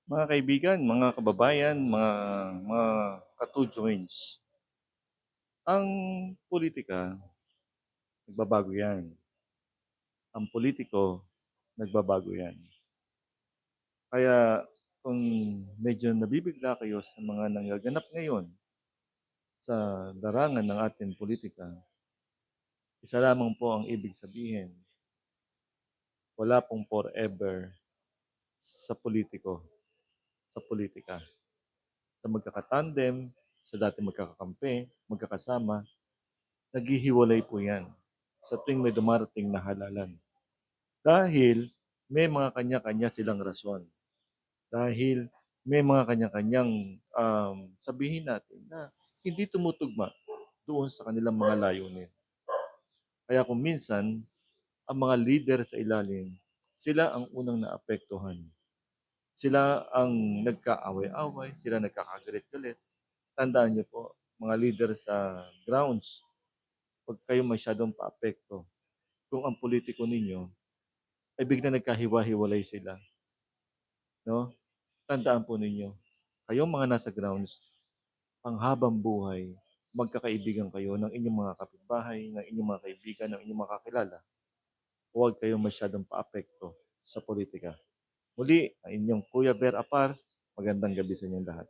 Mga kaibigan, mga kababayan, mga ka-2 joints, ang politika, nagbabago yan. Ang politiko, nagbabago yan. Kaya kung medyo nabibigla kayo sa mga nangaganap ngayon sa larangan ng ating politika, isa lamang po ang ibig sabihin, wala pong forever sa politiko, sa politika. Sa magkakatandem, sa dati magkakakampi, magkakasama, naghihiwalay po yan sa tuwing may dumarating na halalan. Dahil may mga kanya-kanya silang rason. Dahil may mga kanya-kanyang sabihin natin na hindi tumutugma doon sa kanilang mga layunin. Kaya kung minsan, ang mga leader sa ilalim, sila ang unang naapektuhan. Sila ang nagkaaway-away, sila nagkakagalit-galit. Tandaan niyo po, mga leader sa grounds, huwag kayo masyadong paapekto. Kung ang politiko ninyo ay bigla nagkahiwa-hiwalay sila, no? Tandaan po ninyo, kayong mga nasa grounds, panghabang buhay, magkakaibigan kayo ng inyong mga kapitbahay, ng inyong mga kaibigan, ng inyong mga kakilala. Huwag kayong masyadong paapekto sa politika. Muli, ang inyong Kuya Bear Apar, magandang gabi sa inyong lahat.